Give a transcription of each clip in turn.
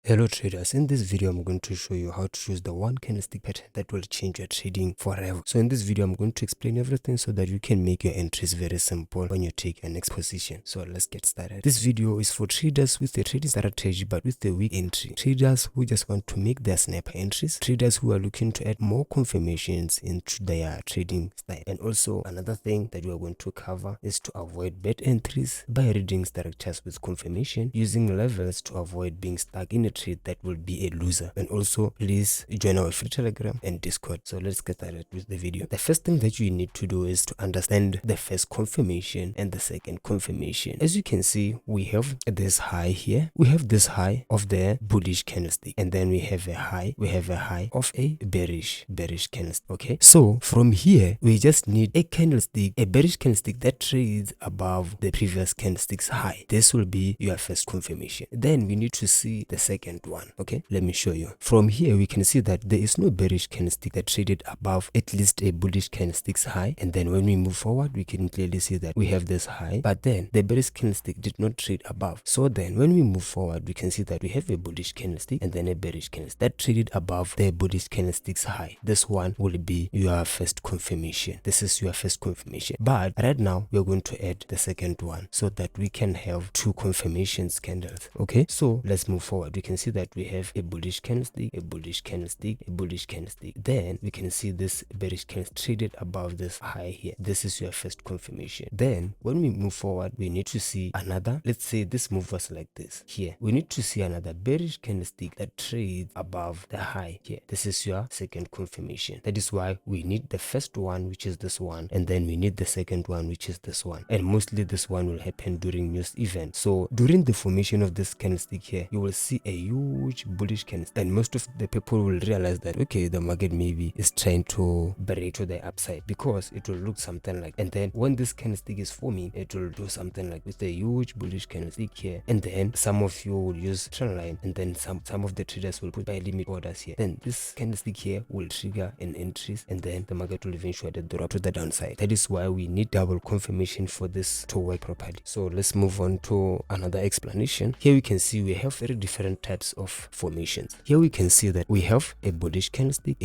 Hello traders, in this video I'm going to show you how to use the one candlestick pattern that will change your trading forever. So in this video I'm going to explain everything so that you can make your entries very simple when you take your next position. So let's get started. This video is for traders with a trading strategy but with a weak entry, traders who just want to make their sniper entries, traders who are looking to add more confirmations into their trading style. And also another thing that we are going to cover is to avoid bad entries by reading structures with confirmation, using levels to avoid being stuck in a trade that will be a loser. And also please join our free Telegram and Discord. So let's get started with the video. The first thing that you need to do is to understand the first confirmation and the second confirmation. As you can see, we have this high here, we have this high of the bullish candlestick, and then we have a high of a bearish candlestick. Okay, so from here we just need a candlestick, a bearish candlestick that trades above the previous candlestick's high. This will be your first confirmation. Then we need to see the second one. Okay, let me show you. From here we can see that there is no bearish candlestick that traded above at least a bullish candlestick's high. And then when we move forward, we can clearly see that we have this high, but then the bearish candlestick did not trade above. So then when we move forward, we can see that we have a bullish candlestick and then a bearish candlestick that traded above the bullish candlestick's high. This one will be your first confirmation. This is your first confirmation. But right now we are going to add the second one so that we can have two confirmations candles. Okay, so let's move forward. We can see that we have a bullish candlestick, a bullish candlestick, a bullish candlestick. Then we can see this bearish candlestick traded above this high here. This is your first confirmation. Then when we move forward, we need to see another, let's say this move was like this here, we need to see another bearish candlestick that trades above the high here. This is your second confirmation. That is why we need the first one, which is this one, and then we need the second one, which is this one. And mostly this one will happen during news events. So during the formation of this candlestick here, you will see a huge bullish candlestick, and most of the people will realize that okay, the market maybe is trying to break to the upside, because it will look something like, and then when this candlestick is forming, it will do something like with a huge bullish candlestick here. And then some of you will use trend line, and then some of the traders will put buy limit orders here. Then this candlestick here will trigger an entries, and then the market will eventually drop to the downside. That is why we need double confirmation for this to work properly. So let's move on to another explanation. Here we can see we have very different types of formations. Here we can see that we have a bullish candlestick,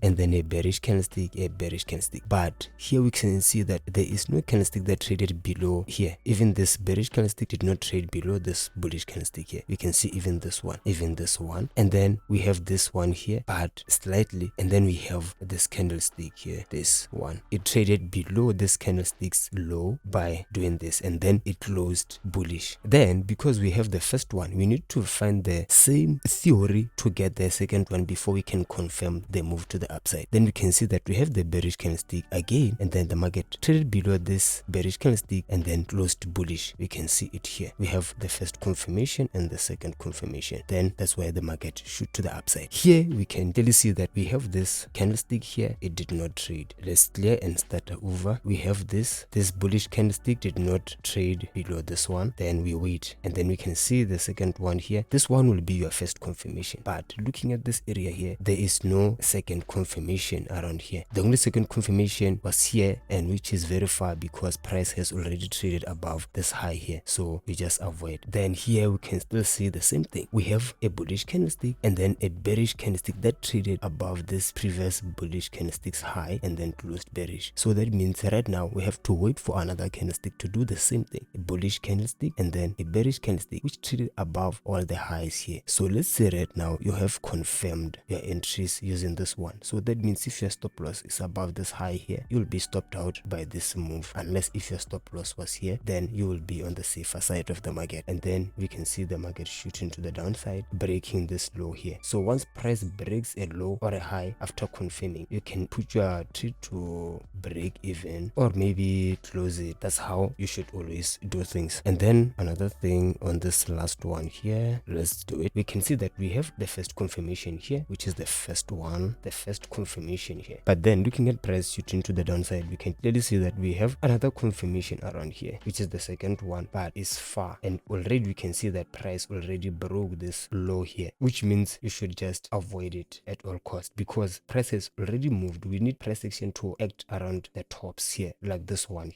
and then a bearish candlestick, a bearish candlestick. But here we can see that there is no candlestick that traded below here. Even this bearish candlestick did not trade below this bullish candlestick here. We can see even this one, and then we have this one here, but slightly, and then we have this candlestick here, this one. It traded below this candlestick's low by doing this, and then it closed bullish. Then because we have the first one, we need to find the same theory to get the second one before we can confirm the move to the upside. Then we can see that we have the bearish candlestick again, and then the market traded below this bearish candlestick and then closed bullish. We can see it here. We have the first confirmation and the second confirmation. Then that's why the market shoot to the upside. Here we can clearly see that we have this candlestick here, it did not trade. Let's clear and start over. We have this bullish candlestick did not trade below this one. Then we wait, and then we can see the second one here. This one will be your first confirmation, but looking at this area here, there is no second confirmation around here. The only second confirmation was here, and which is very far because price has already traded above this high here, so we just avoid. Then here we can still see the same thing. We have a bullish candlestick and then a bearish candlestick that traded above this previous bullish candlestick's high and then closed bearish. So that means right now we have to wait for another candlestick to do the same thing, a bullish candlestick and then a bearish candlestick which traded above all the highs here. So let's say right now you have confirmed your entries using this one. So that means if your stop loss is above this high here, you'll be stopped out by this move, unless if your stop loss was here, then you will be on the safer side of the market. And then we can see the market shooting to the downside, breaking this low here. So once price breaks a low or a high after confirming, you can put your trade to break even or maybe close it. That's how you should always do things. And then another thing on this last one here, let's do it. We can see that we have the first confirmation here, which is the first one, the first confirmation here. But then looking at price shooting to the downside, we can clearly see that we have another confirmation around here, which is the second one, but it's far. And already we can see that price already broke this low here, which means you should just avoid it at all costs, because price has already moved. We need price action to act around the tops here, like this one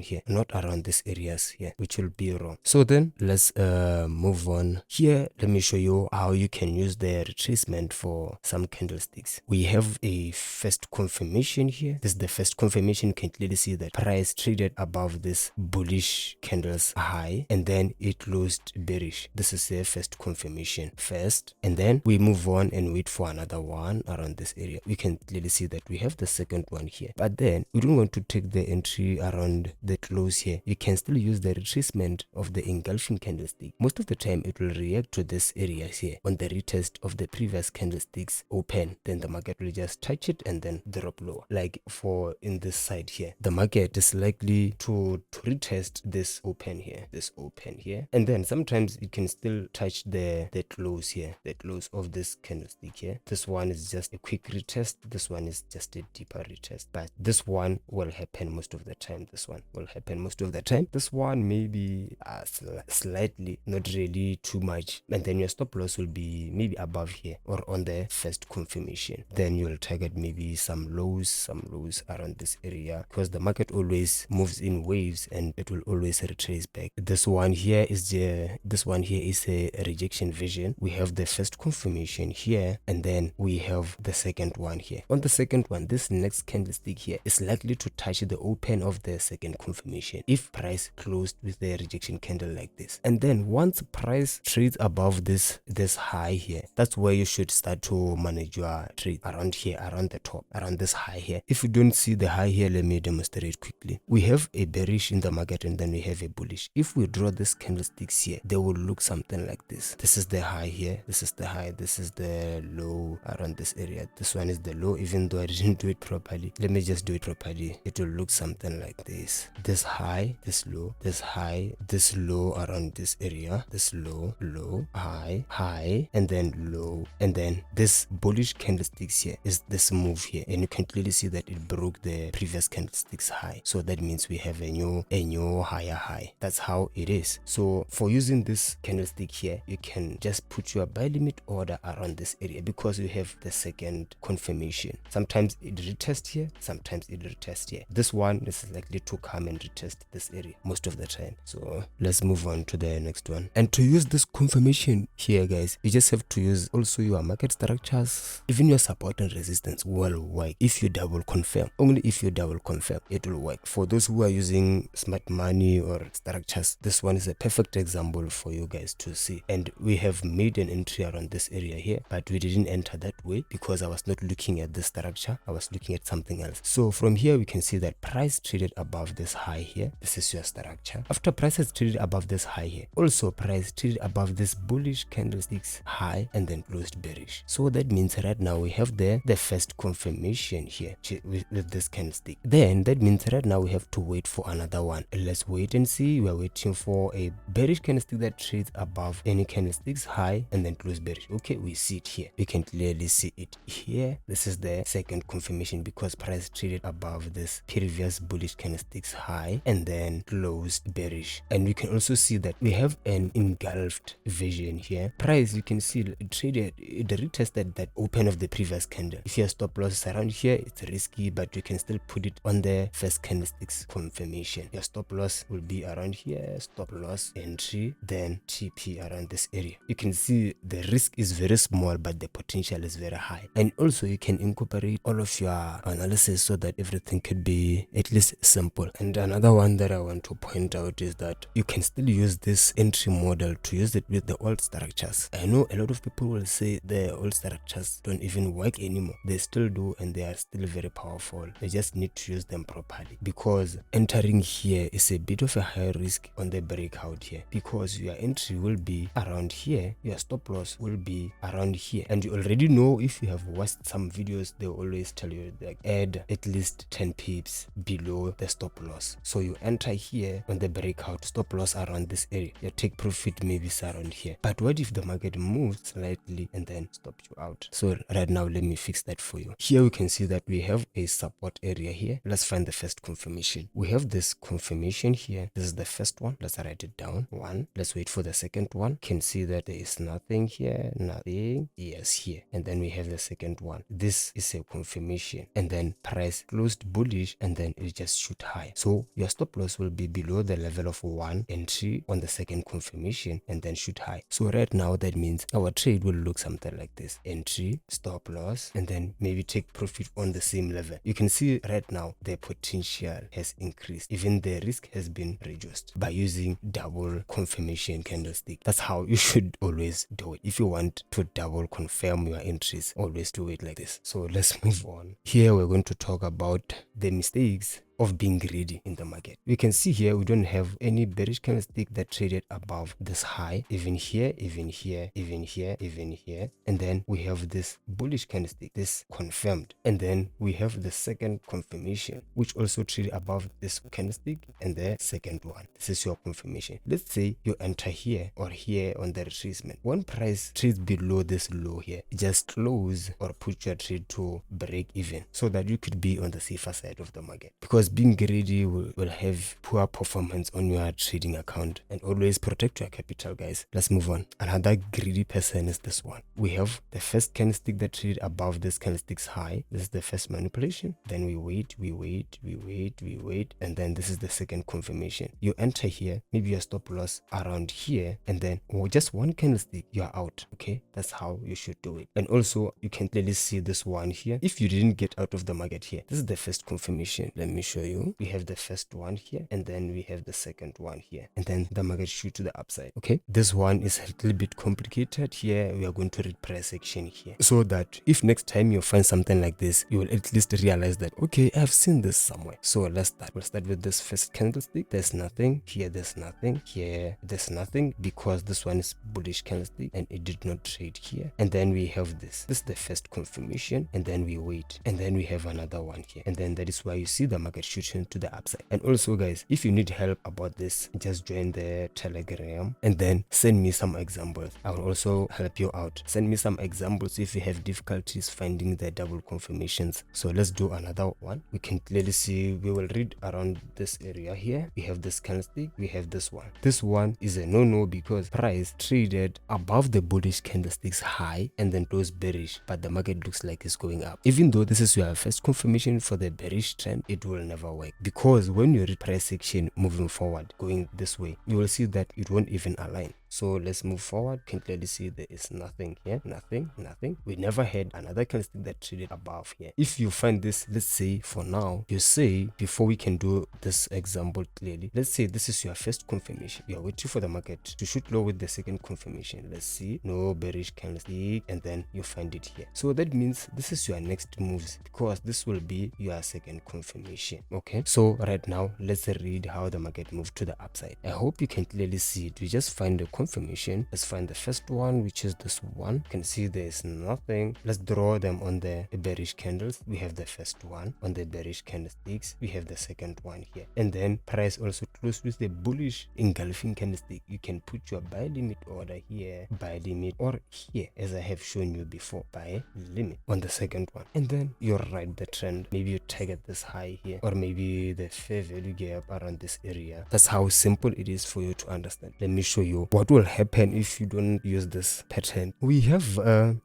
here, not around these areas here, which will be wrong. So then let's move on Here, let me show you how you can use the retracement for some candlesticks. We have a first confirmation here. This is the first confirmation. You can clearly see that price traded above this bullish candles high, and then it closed bearish. This is the first confirmation first, and then we move on and wait for another one around this area. We can clearly see that we have the second one here, but then we don't want to take the entry around the close here. You can still use the retracement of the engulfing candlestick. Most of the time it will react to this area here on the retest of the previous candlesticks open, then the market will just touch it and then drop lower. Like for in this side here, the market is likely to retest this open here, and then sometimes it can still touch the close here, the close of this candlestick here. This one is just a quick retest, this one is just a deeper retest, but this one will happen most of the time. This one will happen most of the time. This one maybe slightly, not really too much, and then your stop loss will be maybe above here or on the first confirmation. Then you'll target maybe some lows around this area, because the market always moves in waves and it will always retrace back. This one here is a rejection vision. We have the first confirmation here, and then we have the second one here. On the second one, this next candlestick here is likely to touch the open of the second confirmation if price closed with the rejection candle like this. And then once price trades above this high here, that's where you should start to manage your trade around here, around the top, around this high here. If you don't see the high here, let me demonstrate quickly. We have a bearish in the market and then we have a bullish. If we draw this candlesticks here, they will look something like this. This is the high here, this is the high, this is the low around this area. This one is the low, even though I didn't do it properly. Let me just do it properly. It will look something like this. This high, this low, this high, this low around this area, this low, low, high, high, and then low. And then this bullish candlesticks here is this move here, and you can clearly see that it broke the previous candlesticks high. So that means we have a new higher high. That's how it is. So for using this candlestick here, you can just put your buy limit order around this area, because you have the second confirmation. Sometimes it retests here, sometimes it retests here. This one is likely to come and retest this area most of the time. So let's move on to the next one. And to use this confirmation here, guys, you just have to use also your market structures. Even your support and resistance will work if you double confirm. Only if you double confirm it will work. For those who are using smart money or structures, this one is a perfect example for you guys to see. And we have made an entry around this area here, but we didn't enter that way because I was not looking at the structure, I was looking at something else. So from here we can see that price traded above this high here. This is your structure. After price has traded above this high here, also price traded above this bullish candlesticks high and then closed bearish. So that means right now we have the first confirmation here with this candlestick. Then that means right now we have to wait for another one. Let's wait and see. We are waiting for a bearish candlestick that trades above any candlesticks high and then close bearish. Okay, we see it here. We can clearly see it here. This is the second confirmation because price traded above this previous bullish candlesticks high and then closed bearish. And we can also see that we have an engulfed vision here. Price, you can see it traded, it retested that open of the previous candle. If your stop loss is around here, it's risky, but you can still put it on the first candlesticks confirmation. Your stop loss will be around here, stop loss, entry, then TP around this area. You can see the risk is very small, but the potential is very high. And also you can incorporate all of your analysis so that everything could be at least simple. And another one that I want to point out is that you can still use this entry model to use it with the old structures. I know a lot of people will say the old structures don't even work anymore. They still do, and they are still very powerful. You just need to use them properly, because entering here is a bit of a high risk on the breakout here, because your entry will be around here, your stop loss will be around here. And you already know, if you have watched some videos, they always tell you like add at least 10 pips below the stop loss. So you enter here on the breakout, stop loss around this area, your take profit maybe is around here. But what if the market moves slightly and then stops you out? So right now let me fix that for you. Here we can see that we have a support area here. Let's find the first confirmation. We have this confirmation here. This is the first one. Let's write it down. One. Let's wait for the second one. Can see that there is nothing here, nothing. Yes, here. And then we have the second one. This is a confirmation, and then price closed bullish and then it just shoot high. So your stop loss will be below the level of one entry on the second confirmation, and then then shoot high. So right now that means our trade will look something like this: entry, stop loss, and then maybe take profit on the same level. You can see right now the potential has increased, even the risk has been reduced by using double confirmation candlestick. That's how you should always do it. If you want to double confirm your entries, always do it like this. So let's move on. Here we're going to talk about the mistakes of being greedy in the market. We can see here we don't have any bearish candlestick that traded above this high, even here, even here, even here, even here, and then we have this bullish candlestick, this confirmed, and then we have the second confirmation which also traded above this candlestick and the second one. This is your confirmation. Let's say you enter here or here on the retracement. One price trades below this low here, just close or put your trade to break even so that you could be on the safer side of the market, because being greedy will have poor performance on your trading account. And always protect your capital, guys. Let's move on. Another greedy person is this one. We have the first candlestick that traded above this candlestick's high. This is the first manipulation. Then we wait, and then this is the second confirmation. You enter here, maybe your stop loss around here, and then just one candlestick, you are out. Okay, that's how you should do it. And also you can clearly see this one here. If you didn't get out of the market here, this is the first confirmation. Let me show you. We have the first one here, and then we have the second one here, and then the market shoot to the upside. Okay, this one is a little bit complicated. Here we are going to read price action here, so that if next time you find something like this, you will at least realize that, okay, I've seen this somewhere. So let's start. We'll start with this first candlestick. There's nothing here, there's nothing here, there's nothing, because this one is bullish candlestick and it did not trade here. And then we have this is the first confirmation, and then we wait, and then we have another one here, and then that is why you see the market shooting to the upside. And also, guys, if you need help about this, just join the Telegram and then send me some examples. I will also help you out. Send me some examples if you have difficulties finding the double confirmations. So let's do another one. We can clearly see, we will read around this area here. We have this candlestick, we have this one. This one is a no-no because price traded above the bullish candlestick's high and then closed bearish, but the market looks like it's going up. Even though this is your first confirmation for the bearish trend, it will never work, because when you read price action moving forward going this way, you will see that it won't even align. So let's move forward. Can clearly see there is nothing here, nothing. We never had another candlestick that traded above here. If you find this, let's say for now, you say, before we can do this example clearly, let's say this is your first confirmation. You are waiting for the market to shoot low with the second confirmation. Let's see, no bearish candlestick, and then you find it here. So that means this is your next moves, because this will be your second confirmation. Okay, so right now let's read how the market moved to the upside. I hope you can clearly see it. We just find the confirmation. Let's find the first one, which is this one. You can see there is nothing. Let's draw them on the bearish candles. We have the first one on the bearish candlesticks. We have the second one here, and then price also closed with the bullish engulfing candlestick. You can put your buy limit order here, buy limit, or here, as I have shown you before, buy limit on the second one, and then you ride the trend. Maybe you target this high here, or maybe the fair value gap around this area. That's how simple it is for you to understand. Let me show you what will happen if you don't use this pattern. We have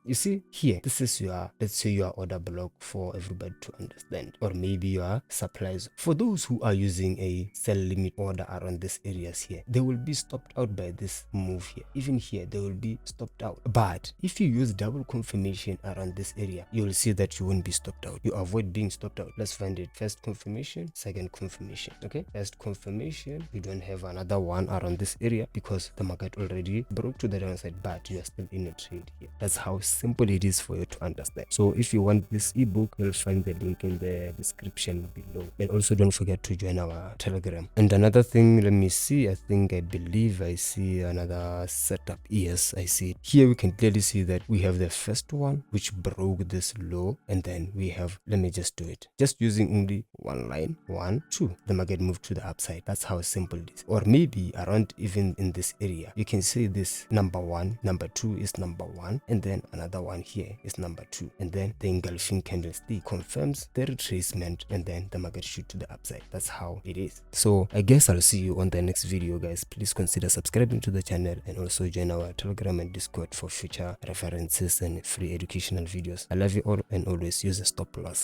you see here, this is your, let's say, your order block for everybody to understand, or maybe your supplies. For those who are using a sell limit order around these areas here, they will be stopped out by this move here. Even here they will be stopped out. But if you use double confirmation around this area, you will see that you won't be stopped out. You avoid being stopped out. Let's find it. First confirmation, second confirmation. Okay, first confirmation, you don't have another one around this area because the market already broke to the downside, but you are still in a trade here. That's how simple it is for you to understand. So if you want this ebook, you'll find the link in the description below. And also don't forget to join our Telegram. And another thing, let me see, I believe I see another setup. Yes, I see it. Here we can clearly see that we have the first one which broke this low, and then we have, let me just do it, just using only one line, 1 2, the market moved to the upside. That's how simple it is. Or maybe around even in this area, you can see this number 1, number 2 is number 1, and then another one here is number 2, and then the engulfing candlestick confirms the retracement, and then the market shoot to the upside. That's how it is. So I guess I'll see you on the next video, guys. Please consider subscribing to the channel, and also join our Telegram and Discord for future references and free educational videos. I love you all, and always use a stop loss.